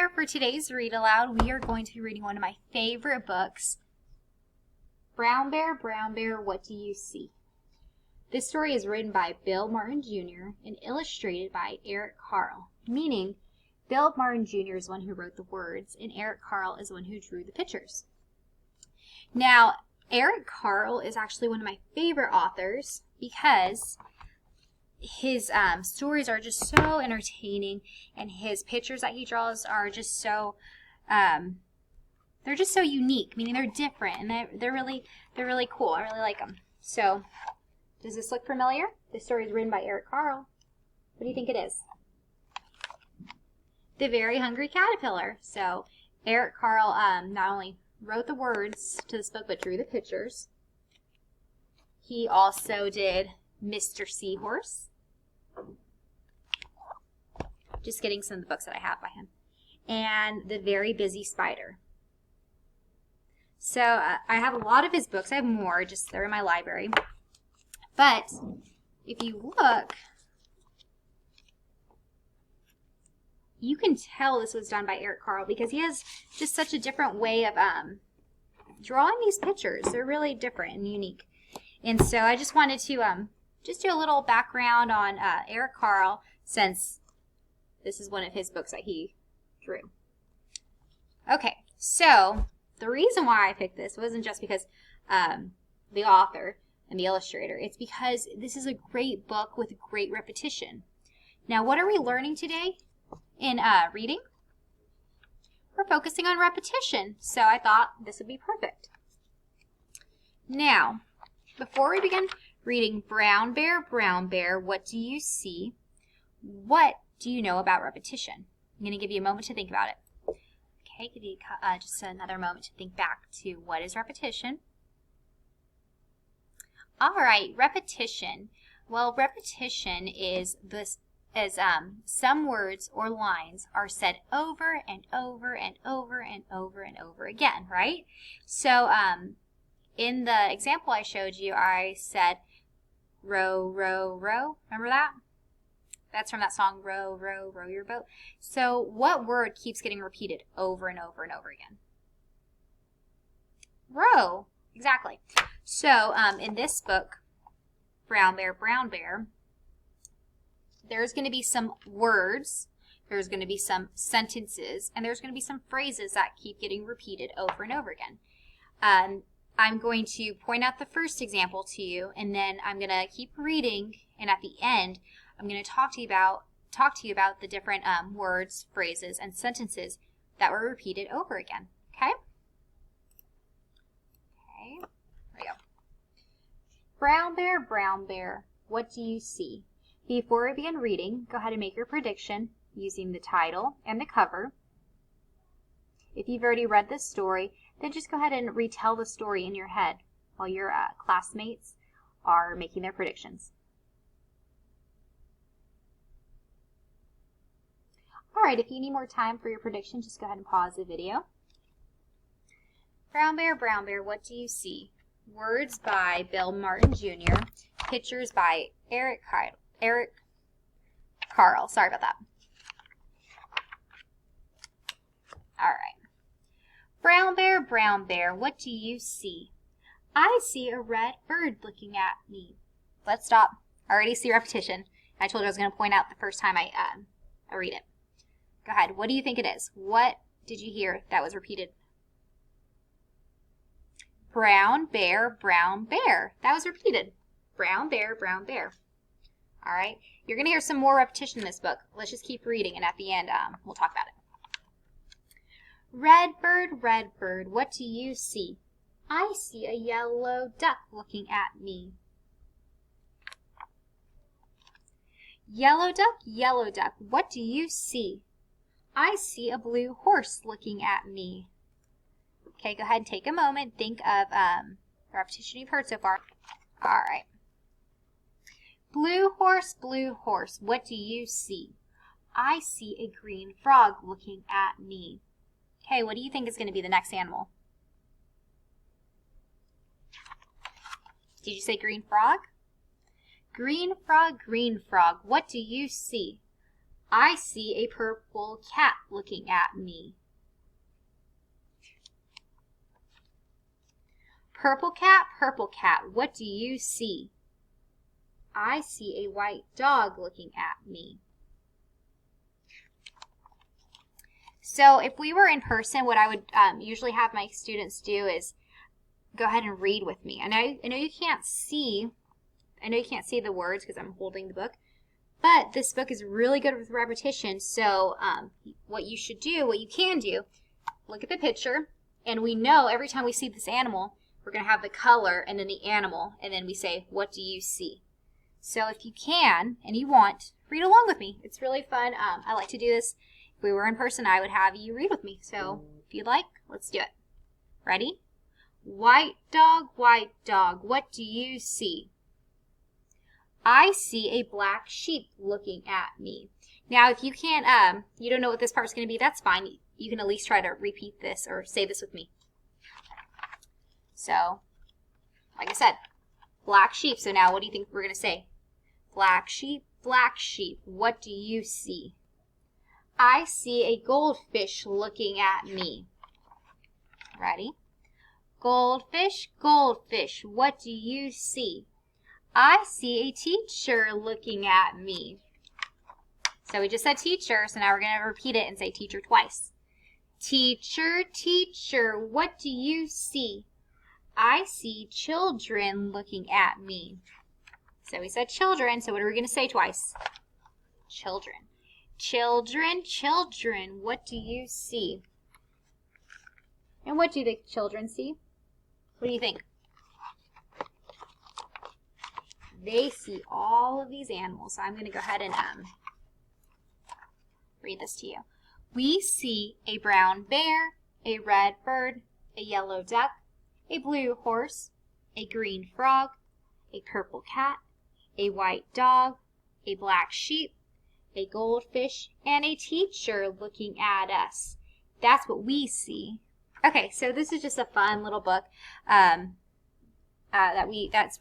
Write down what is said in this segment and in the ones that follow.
there. For today's read aloud, we are going to be reading one of my favorite books, Brown Bear, What Do You See? This story is written by Bill Martin Jr. and illustrated by Eric Carle, meaning Bill Martin Jr. is the one who wrote the words and Eric Carle is the one who drew the pictures. Now, Eric Carle is actually one of my favorite authors because his stories are just so entertaining, and his pictures that he draws are just so they're just so unique, meaning they're different, and they're really cool. I really like them. So, does this look familiar? This story is written by Eric Carle. What do you think it is? The Very Hungry Caterpillar. So, Eric Carle not only wrote the words to this book, but drew the pictures. He also did Mr. Seahorse. Just getting some of the books that I have by him. And The Very Busy Spider. So I have a lot of his books. I have more, just they're in my library. But if you look, you can tell this was done by Eric Carle because he has just such a different way of drawing these pictures. They're really different and unique. And so I just wanted to just do a little background on Eric Carle, since this is one of his books that he drew. Okay, so the reason why I picked this wasn't just because the author and the illustrator. It's because this is a great book with great repetition. Now, what are we learning today in reading? We're focusing on repetition, so I thought this would be perfect. Now, before we begin reading Brown Bear, What Do You See? What do you know about repetition? I'm going to give you a moment to think about it. Okay, give you just another moment to think back to what is repetition. All right, repetition. Well, repetition is this as some words or lines are said over and over and over and over and over again, right? So in the example I showed you, I said row, row, row. Remember that? That's from that song, Row, Row, Row Your Boat. So what word keeps getting repeated over and over and over again? Row. Exactly. So in this book, Brown Bear, there's going to be some words, there's going to be some sentences, and there's going to be some phrases that keep getting repeated over and over again. I'm going to point out the first example to you, and then I'm going to keep reading, and at the end, I'm going to talk to you about the different words, phrases, and sentences that were repeated over again. Okay? Okay, here we go. Brown Bear, what do you see? Before we begin reading, go ahead and make your prediction using the title and the cover. If you've already read this story, then just go ahead and retell the story in your head while your classmates are making their predictions. All right, if you need more time for your prediction, just go ahead and pause the video. Brown Bear, what do you see? Words by Bill Martin Jr. Pictures by Eric Carle. Sorry about that. All right. Brown Bear, what do you see? I see a red bird looking at me. Let's stop. I already see repetition. I told you I was going to point out the first time I read it. Go ahead. What do you think it is? What did you hear that was repeated? Brown Bear. That was repeated. Brown Bear. All right. You're going to hear some more repetition in this book. Let's just keep reading, and at the end, we'll talk about it. Red bird, what do you see? I see a yellow duck looking at me. Yellow duck, what do you see? I see a blue horse looking at me. Okay, go ahead and take a moment. Think of the repetition you've heard so far. All right. Blue horse, what do you see? I see a green frog looking at me. Okay, what do you think is going to be the next animal? Did you say green frog? Green frog, what do you see? I see a purple cat looking at me. Purple cat, what do you see? I see a white dog looking at me. So if we were in person, what I would usually have my students do is go ahead and read with me. I know you can't see the words because I'm holding the book, but this book is really good with repetition. So what you can do, look at the picture, and we know every time we see this animal, we're going to have the color and then the animal, and then we say, what do you see? So if you can and you want, read along with me. It's really fun. I like to do this. If we were in person, I would have you read with me. So if you'd like, let's do it. Ready? White dog, what do you see? I see a black sheep looking at me. Now, if you can't, you don't know what this part's going to be, that's fine. You can at least try to repeat this or say this with me. So, like I said, black sheep. So now what do you think we're going to say? Black sheep, what do you see? I see a goldfish looking at me. Ready? Goldfish, what do you see? I see a teacher looking at me. So we just said teacher, so now we're going to repeat it and say teacher twice. Teacher, what do you see? I see children looking at me. So we said children, so what are we going to say twice? Children. Children, what do you see? And what do the children see? What do you think? They see all of these animals. So I'm going to go ahead and read this to you. We see a brown bear, a red bird, a yellow duck, a blue horse, a green frog, a purple cat, a white dog, a black sheep, a goldfish, and a teacher looking at us. That's what we see. Okay, so this is just a fun little book that's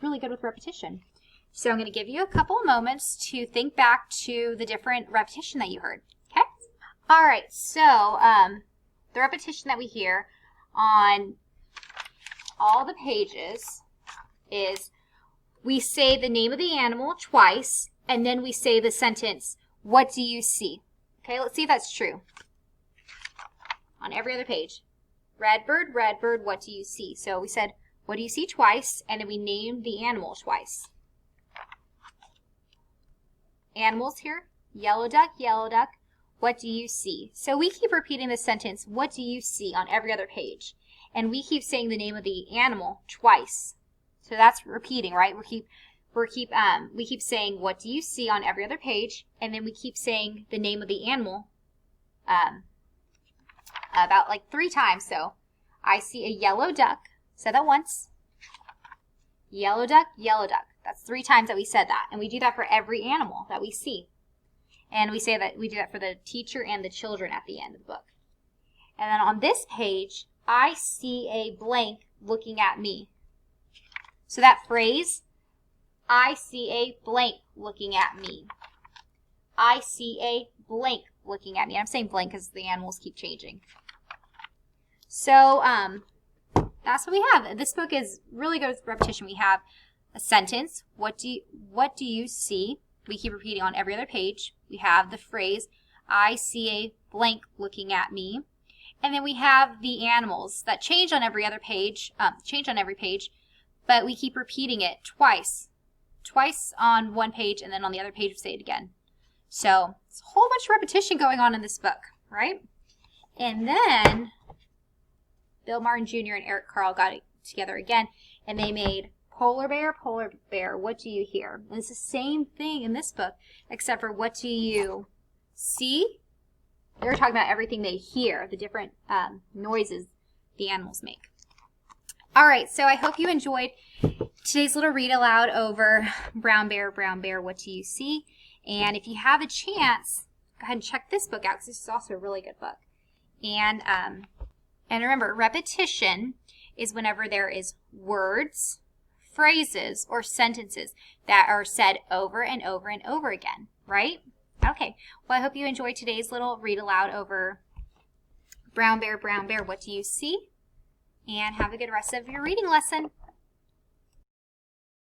really good with repetition. So I'm going to give you a couple of moments to think back to the different repetition that you heard. Okay? All right, so the repetition that we hear on all the pages is we say the name of the animal twice, and then we say the sentence, what do you see? Okay, let's see if that's true. On every other page. Red bird, what do you see? So we said, what do you see twice, and then we named the animal twice. Animals here, yellow duck, what do you see? So we keep repeating the sentence, what do you see, on every other page. And we keep saying the name of the animal twice. So that's repeating, right? We keep saying, what do you see, on every other page, and then we keep saying the name of the animal about like 3 times. So I see a yellow duck. Said that once. Yellow duck. That's 3 times that we said that. And we do that for every animal that we see. And we say that we do that for the teacher and the children at the end of the book. And then on this page, I see a blank looking at me. So that phrase, I see a blank looking at me. I see a blank looking at me. I'm saying blank because the animals keep changing. So that's what we have. This book is really good with repetition. We have a sentence, what do you see? We keep repeating on every other page. We have the phrase, I see a blank looking at me. And then we have the animals that change on every other page, but we keep repeating it twice. Twice on one page, and then on the other page we say it again. So it's a whole bunch of repetition going on in this book, right? And then Bill Martin Jr. and Eric Carle got it together again, and they made Polar Bear, what do you hear? And it's the same thing in this book, except for what do you see? They're talking about everything they hear, the different noises the animals make. All right, so I hope you enjoyed today's little read aloud over Brown Bear, what do you see? And if you have a chance, go ahead and check this book out because this is also a really good book. And remember, repetition is whenever there is words, phrases, or sentences that are said over and over and over again, right? Okay, well, I hope you enjoyed today's little read aloud over Brown Bear, What Do You See? And have a good rest of your reading lesson.